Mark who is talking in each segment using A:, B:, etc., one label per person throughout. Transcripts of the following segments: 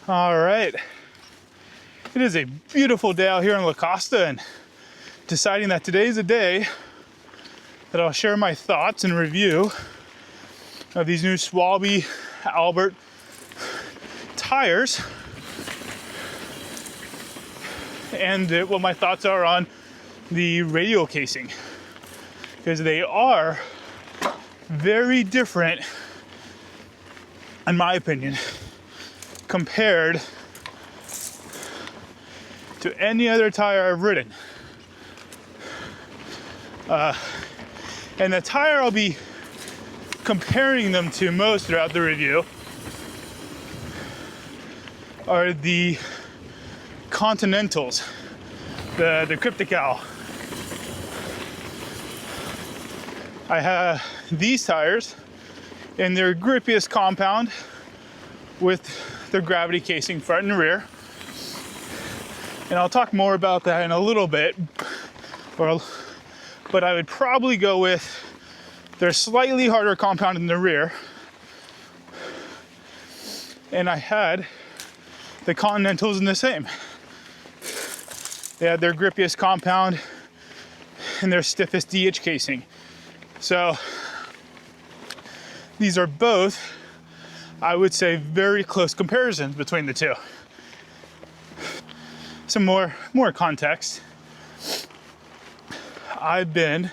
A: All right, it is a beautiful day out here in La Costa, and deciding that today is a day that I'll share my thoughts and review of these new Schwalbe Albert tires and what my thoughts are on the radial casing, because they are very different, in my opinion, compared to any other tire I've ridden. And the tire I'll be comparing them to most throughout the review are the Continentals, the Cryptical. I have these tires in their grippiest compound with their gravity casing front and rear. And I'll talk more about that in a little bit, but I would probably go with their slightly harder compound in the rear. And I had the Continentals in the same. They had their grippiest compound and their stiffest DH casing. So these are both, I would say, very close comparisons between the two. Some more context. I've been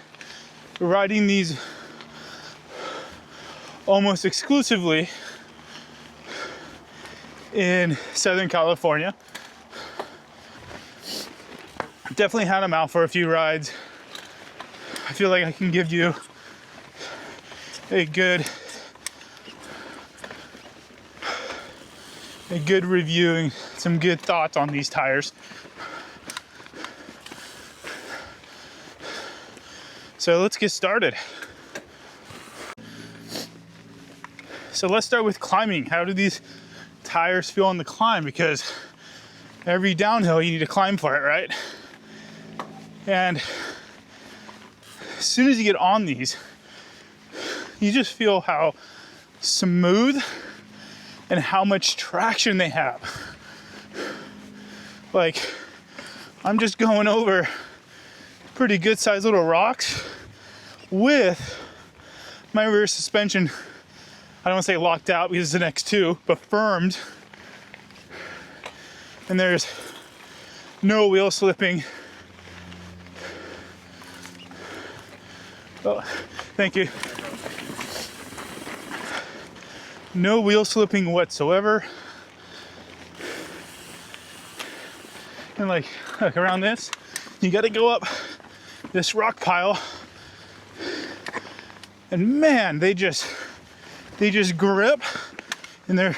A: riding these almost exclusively in Southern California. Definitely had them out for a few rides. I feel like I can give you a good review and some good thoughts on these tires. So let's get started. So let's start with climbing. How do these tires feel on the climb? Because every downhill you need to climb for it, right? And as soon as you get on these, you just feel how smooth and how much traction they have. Like, I'm just going over pretty good sized little rocks with my rear suspension, I don't want to say locked out because it's an X2, but firmed. And there's no wheel slipping. Oh, thank you. No wheel slipping whatsoever. And like around this, you got to go up this rock pile, and man, they just grip, and they're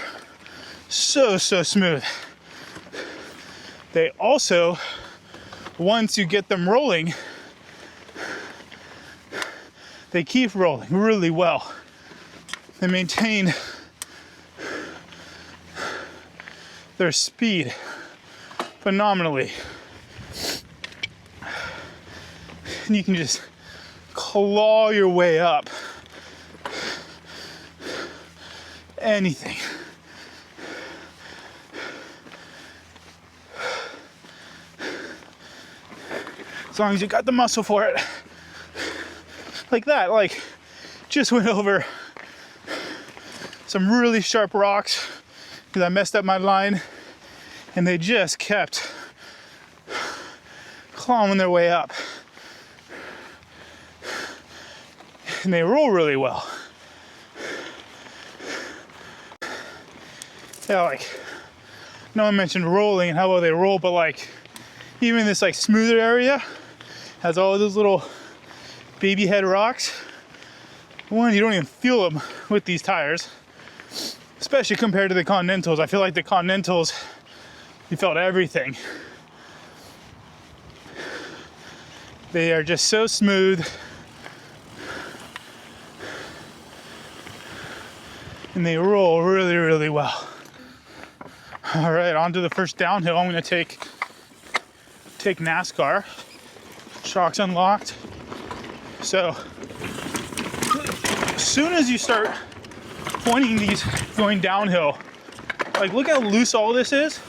A: so smooth. They also, once you get them rolling, they keep rolling really well. They maintain their speed phenomenally. And you can just claw your way up anything. As long as you got the muscle for it. Like that, like just went over some really sharp rocks because I messed up my line, and they just kept clawing their way up. And they roll really well. Yeah, like, no one mentioned rolling and how well they roll, but like, even this like smoother area has all those little baby head rocks. One, you don't even feel them with these tires, especially compared to the Continentals. I feel like the Continentals, you felt everything. They are just so smooth. And they roll really well. All right, on to the first downhill. I'm gonna take NASCAR. Shocks unlocked. So as soon as you start pointing these going downhill, Like, look how loose all this is.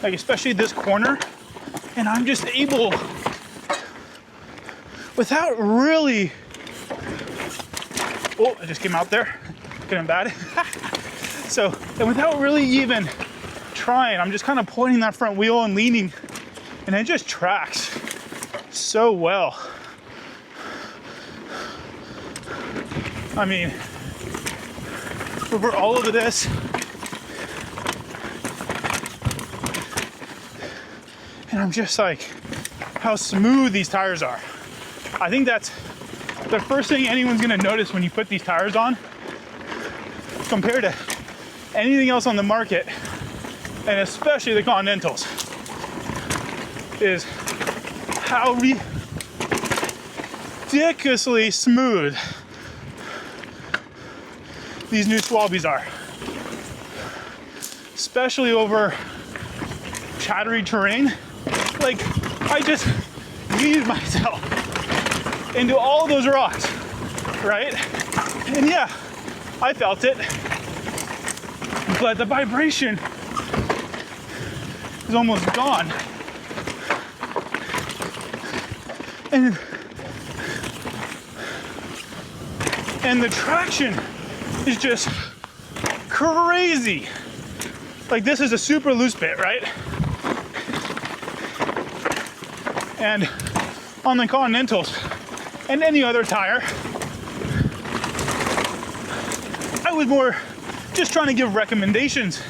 A: Like, especially this corner. And I'm just able, without really, oh, I just came out there, getting bad. So, and without really even trying, I'm just kind of pointing that front wheel and leaning, and it just tracks so well. I mean, over all of this, and I'm just like, how smooth these tires are. I think that's the first thing anyone's gonna notice when you put these tires on compared to anything else on the market, and especially the Continentals, is how ridiculously smooth these new Schwalbes are. Especially over chattery terrain. Like, I just weaved myself into all those rocks, right? And yeah, I felt it, but the vibration is almost gone. And the traction is just crazy. Like, this is a super loose bit, right? And on the Continentals and any other tire, I was more just trying to give recommendations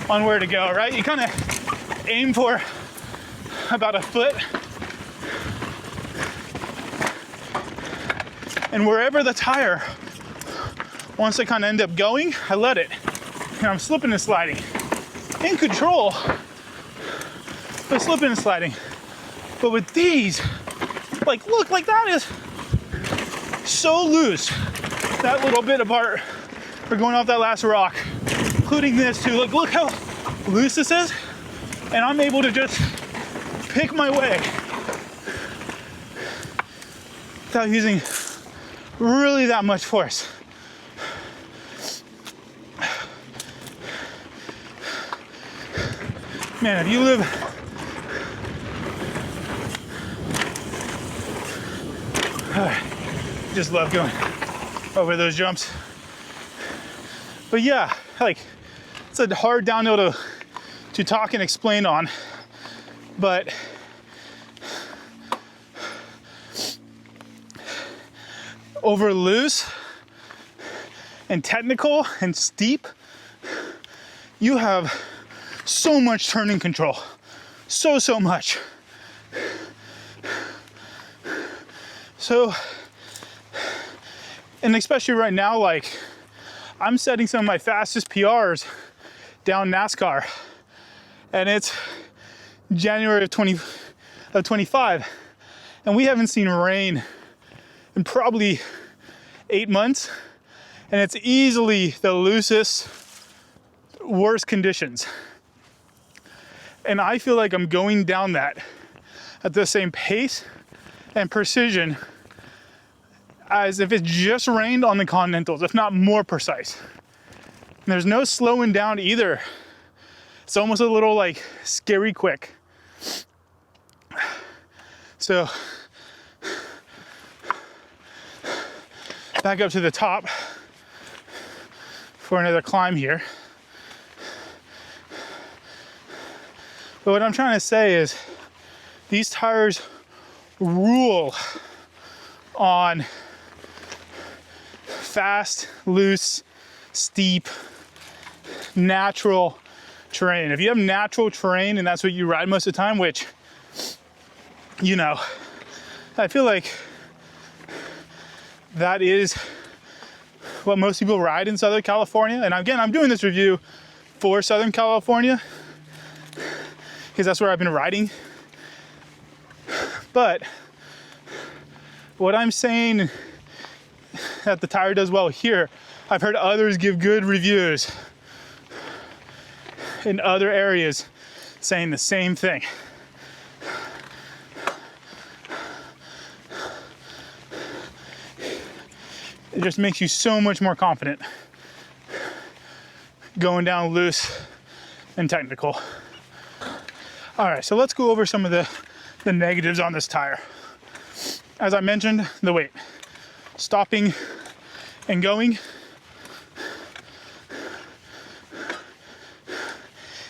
A: on where to go, right? You kind of aim for about a foot, and wherever the tire wants to kind of end up going, I let it. And I'm slipping and sliding. In control, but slipping and sliding. But with these, like, look, like that is so loose. That little bit apart for going off that last rock, including this too. Look how loose this is. And I'm able to just pick my way without using really that much force. Man, if you live just love going over those jumps. But yeah, like, it's a hard downhill to talk and explain on, but over loose and technical and steep, you have so much turning control. So much. So, and especially right now, like, I'm setting some of my fastest PRs down NASCAR, and it's January of 25, and we haven't seen rain in probably 8 months, and it's easily the loosest, worst conditions. And I feel like I'm going down that at the same pace and precision as if it just rained on the Continentals, if not more precise. And there's no slowing down either. It's almost a little like scary quick. So back up to the top for another climb here. But what I'm trying to say is these tires rule on fast, loose, steep, natural terrain. If you have natural terrain and that's what you ride most of the time, which, you know, I feel like that is what most people ride in Southern California. And again, I'm doing this review for Southern California because that's where I've been riding. But what I'm saying that the tire does well here, I've heard others give good reviews in other areas saying the same thing. It just makes you so much more confident going down loose and technical. All right, so let's go over some of the negatives on this tire. As I mentioned, the weight. Stopping and going.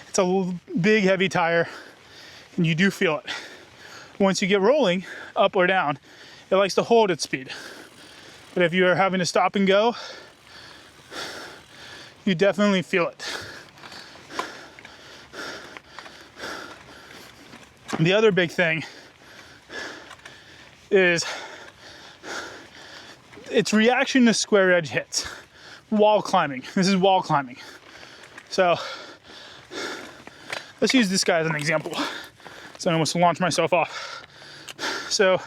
A: It's a big, heavy tire, and you do feel it. Once you get rolling, up or down, it likes to hold its speed. But if you're having to stop and go, you definitely feel it. The other big thing is its reaction to square edge hits. Wall climbing. This is wall climbing. So let's use this guy as an example. So I almost launch myself off. So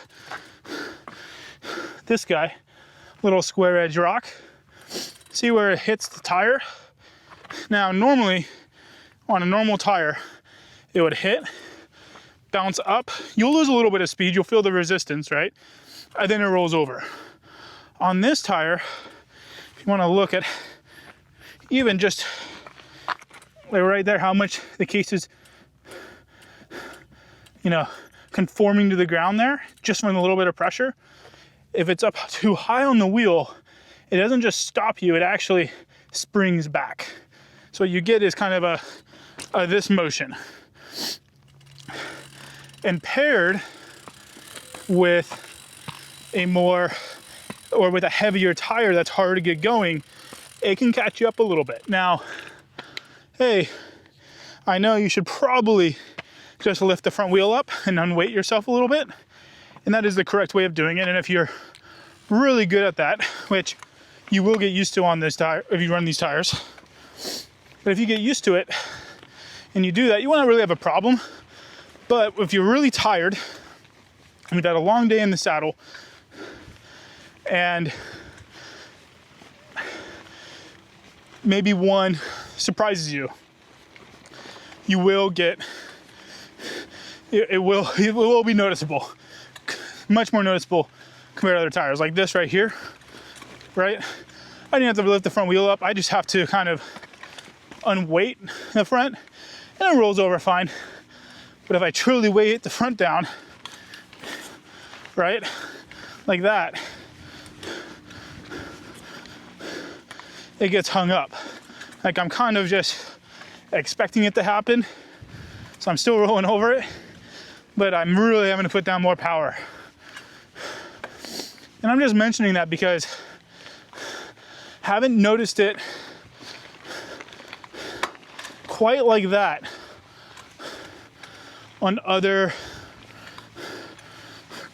A: this guy, little square edge rock, see where it hits the tire? Now normally on a normal tire, it would hit, bounce up. You'll lose a little bit of speed. You'll feel the resistance, right? And then it rolls over. On this tire, if you want to look at even just like right there, how much the case is, conforming to the ground there, just from a little bit of pressure. If it's up too high on the wheel, it doesn't just stop you, it actually springs back. So what you get is kind of a this motion. And paired with with a heavier tire that's harder to get going, it can catch you up a little bit. Now, hey, I know you should probably just lift the front wheel up and unweight yourself a little bit. And that is the correct way of doing it. And if you're really good at that, which you will get used to on this tire if you run these tires, but if you get used to it and you do that, you won't really have a problem. But if you're really tired, and you've had a long day in the saddle, and maybe one surprises you, you will get, it will be noticeable, much more noticeable compared to other tires. Like this right here, right? I didn't have to lift the front wheel up. I just have to kind of unweight the front, and it rolls over fine. But if I truly weight the front down, right, like that, it gets hung up. Like I'm kind of just expecting it to happen. So I'm still rolling over it, but I'm really having to put down more power. And I'm just mentioning that because I haven't noticed it quite like that on other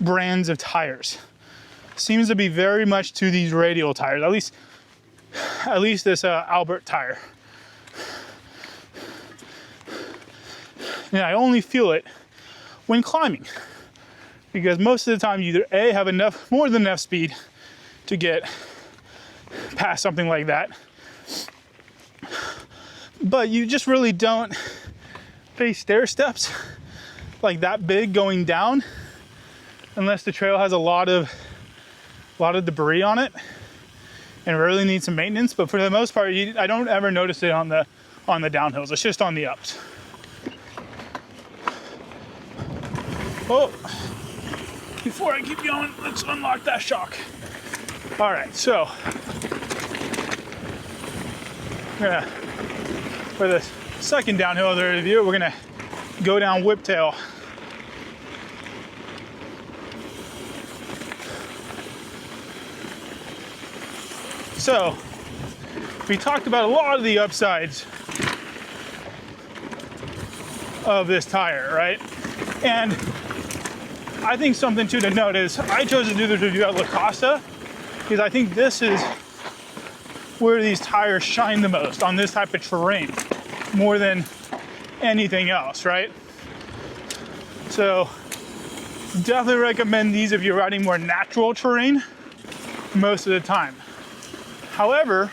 A: brands of tires. Seems to be very much to these radial tires, at least this Albert tire. And I only feel it when climbing, because most of the time you either A, have more than enough speed to get past something like that, but you just really don't face stair steps like that big going down unless the trail has a lot of debris on it and really needs some maintenance. But for the most part, I don't ever notice it on the downhills. It's just on the ups. Oh, before I keep going, let's unlock that shock. All right, so for the second downhill of the review, we're gonna go down whiptail. So we talked about a lot of the upsides of this tire, right? And I think something too to note is I chose to do this review at La Costa because I think this is where these tires shine the most on this type of terrain, more than anything else, right? So definitely recommend these if you're riding more natural terrain most of the time. However,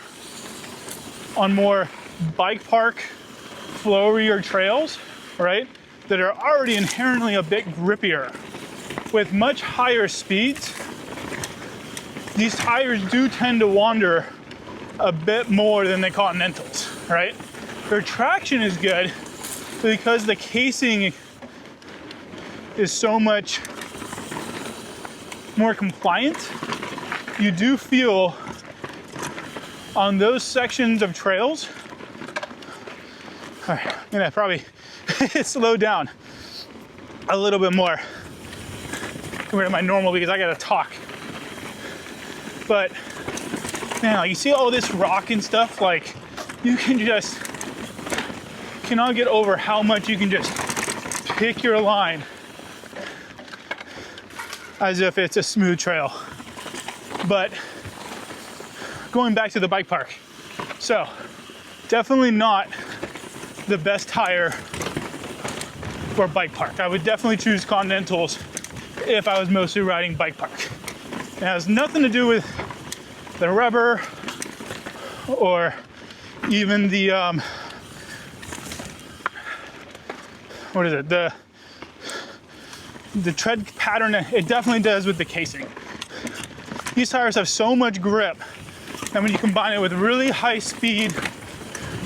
A: on more bike park, flowier trails, right, that are already inherently a bit grippier with much higher speeds, these tires do tend to wander a bit more than the Continentals, right? Their traction is good because the casing is so much more compliant. You do feel on those sections of trails. All right, I'm gonna probably slow down a little bit more compared to my normal because I gotta talk. But now you see all this rock and stuff, like you cannot get over how much you can just pick your line as if it's a smooth trail. But going back to the bike park, so definitely not the best tire for a bike park. I would definitely choose Continentals if I was mostly riding bike park. It has nothing to do with the rubber or even the what is it, the tread pattern. It definitely does with the casing. These tires have so much grip, and when you combine it with really high speed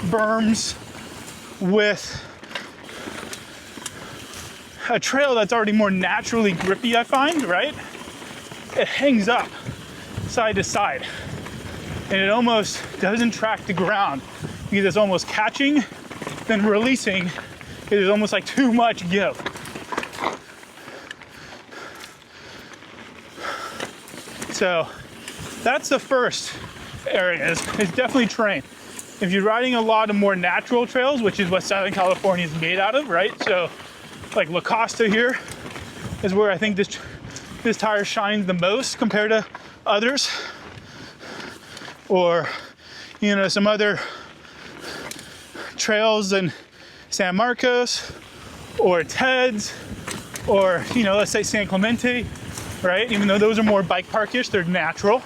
A: berms with a trail that's already more naturally grippy, I find, right? It hangs up side to side, and it almost doesn't track the ground because it's almost catching, then releasing. It is almost like too much give. So that's the first area, is definitely terrain. If you're riding a lot of more natural trails, which is what Southern California is made out of, right? So like La Costa here is where I think this tire shines the most compared to others. Or, you know, some other trails in San Marcos or Ted's or, you know, let's say San Clemente, right? Even though those are more bike parkish, they're natural.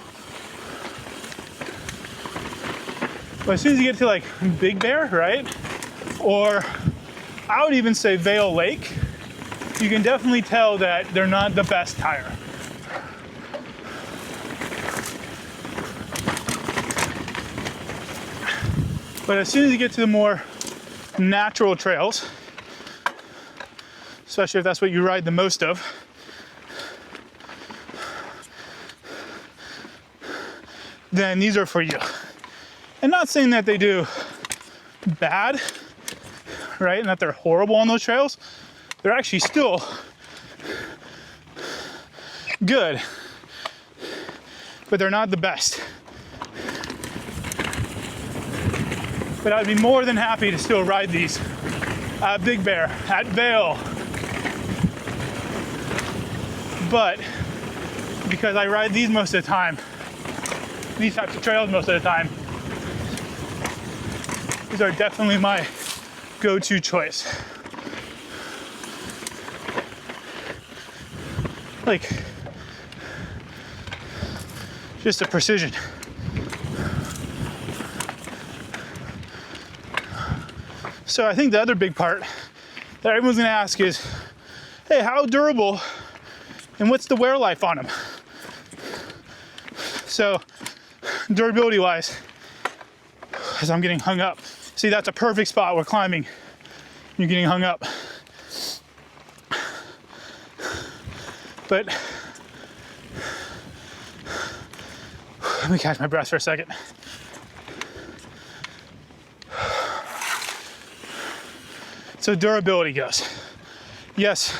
A: But as soon as you get to like Big Bear, right? Or I would even say Vail Lake, you can definitely tell that they're not the best tire. But as soon as you get to the more natural trails, especially if that's what you ride the most of, then these are for you. And not saying that they do bad, right? And that they're horrible on those trails. They're actually still good, but they're not the best. But I'd be more than happy to still ride these at Big Bear, at Vail. But because I ride these most of the time, these types of trails most of the time, these are definitely my go-to choice. Like, just a precision. So I think the other big part that everyone's gonna ask is, hey, how durable and what's the wear life on them? So durability wise, as I'm getting hung up, see, that's a perfect spot where climbing, you're getting hung up. But let me catch my breath for a second. So durability goes. Yes,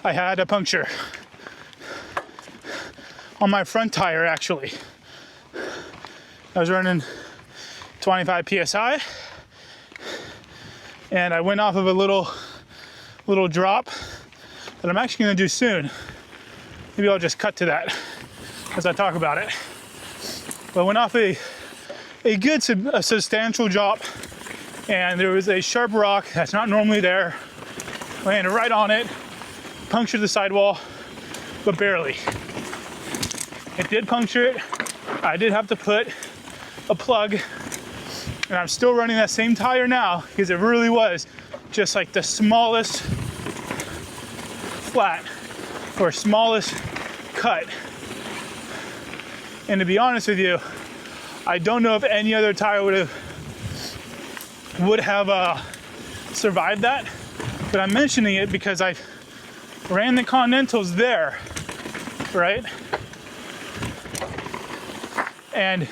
A: I had a puncture on my front tire, actually. I was running 25 PSI and I went off of a little drop that I'm actually gonna do soon. Maybe I'll just cut to that as I talk about it. But I went off a good substantial drop, and there was a sharp rock that's not normally there. Landed right on it, punctured the sidewall, but barely. It did puncture it. I did have to put a plug, and I'm still running that same tire now because it really was just like the smallest flat or smallest cut. And to be honest with you, I don't know if any other tire would would have survived that. But I'm mentioning it because I ran the Continentals there, right? And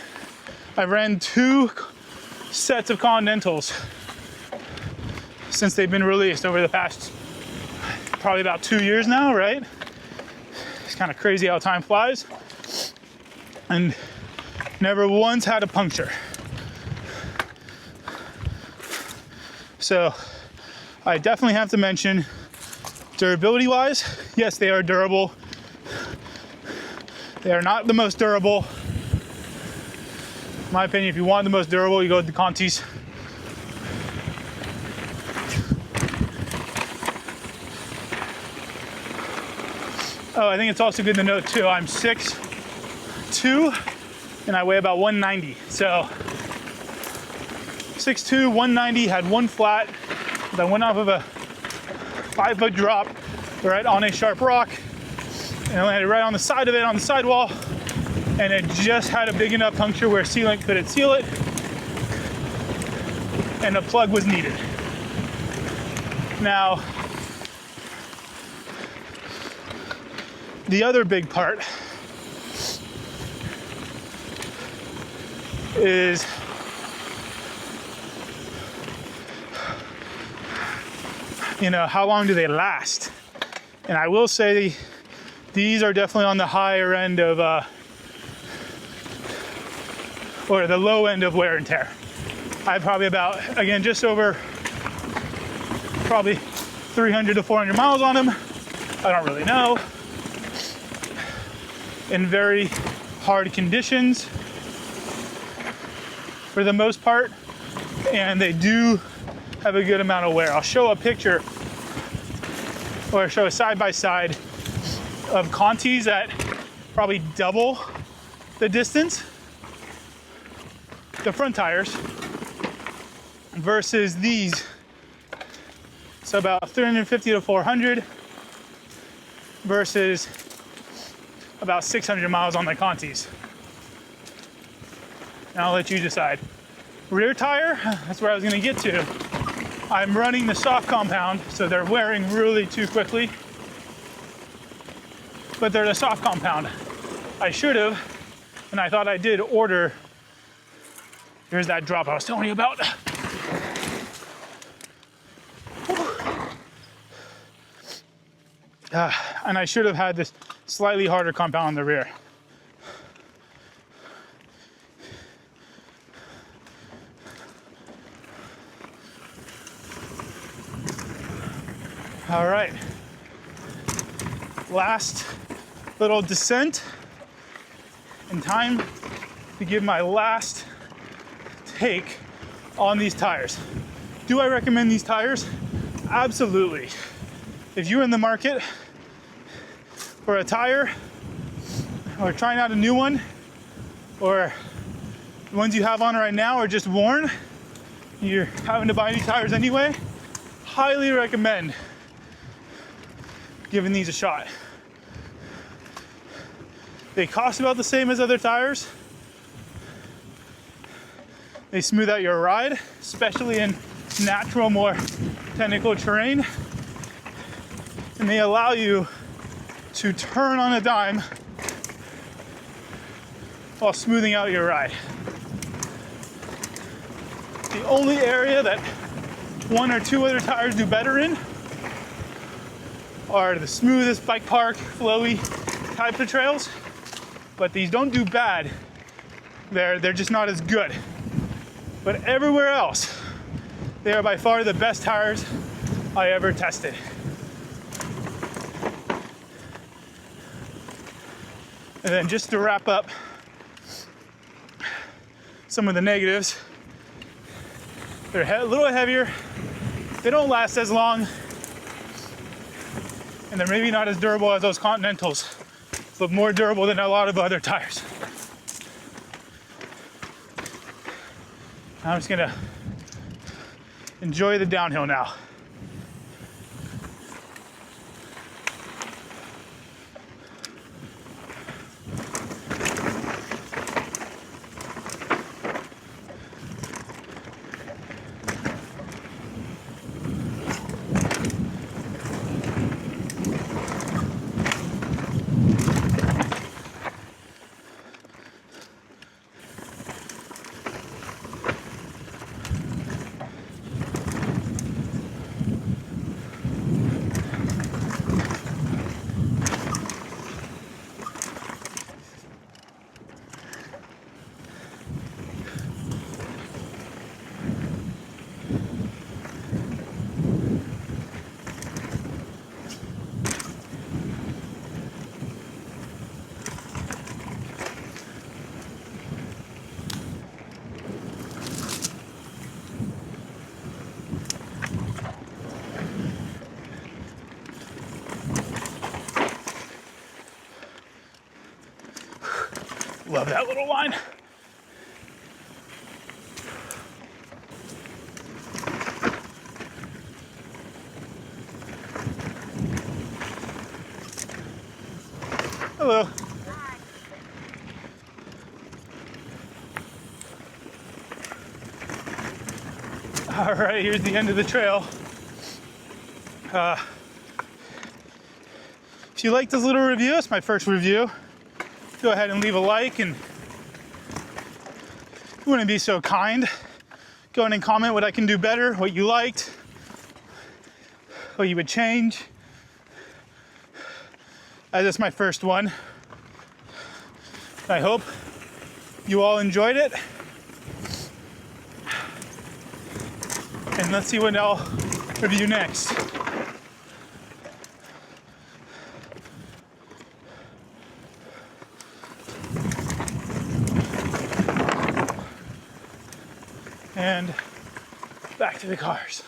A: I ran 2 sets of Continentals since they've been released over the past probably about 2 years now, right? It's kind of crazy how time flies. And never once had a puncture. So I definitely have to mention, durability wise, yes, they are durable. They are not the most durable. In my opinion, if you want the most durable, you go with the Contis. Oh, I think it's also good to note too, I'm 6'2", and I weigh about 190. So 6'2", 190, had 1 flat. I went off of a 5-foot drop right on a sharp rock, and I landed right on the side of it, on the sidewall, and it just had a big enough puncture where sealant couldn't seal it, and a plug was needed. Now, the other big part is how long do they last? And I will say these are definitely on the higher end of, or the low end of wear and tear. I have probably about, again, just over probably 300 to 400 miles on them. I don't really know. In very hard conditions for the most part, and they do have a good amount of wear. I'll show a picture or show a side-by-side of Contis at probably double the distance, the front tires, versus these. So about 350 to 400 versus about 600 miles on the Contis. And I'll let you decide. Rear tire, that's where I was gonna get to. I'm running the soft compound, so they're wearing really too quickly. But they're the soft compound. I should have, and I thought I did order. Here's that drop I was telling you about. And I should have had this slightly harder compound on the rear. All right, last little descent, and time to give my last take on these tires. Do I recommend these tires? Absolutely. If you're in the market for a tire, or trying out a new one, or the ones you have on right now are just worn, you're having to buy new tires anyway, highly recommend giving these a shot. They cost about the same as other tires. They smooth out your ride, especially in natural, more technical terrain. And they allow you to turn on a dime while smoothing out your ride. The only area that 1 or 2 other tires do better in are the smoothest bike park, flowy types of trails, but these don't do bad. They're just not as good. But everywhere else, they are by far the best tires I ever tested. And then just to wrap up some of the negatives, they're a little heavier, they don't last as long, and they're maybe not as durable as those Continentals, but more durable than a lot of other tires. I'm just gonna enjoy the downhill now. love that little line. Hello. All right, here's the end of the trail. If you like this little review, it's my first review, go ahead and leave a like, and if you want to be so kind, go in and comment what I can do better, what you liked, what you would change. As it's my first one. I hope you all enjoyed it. And let's see what I'll review next. And back to the cars.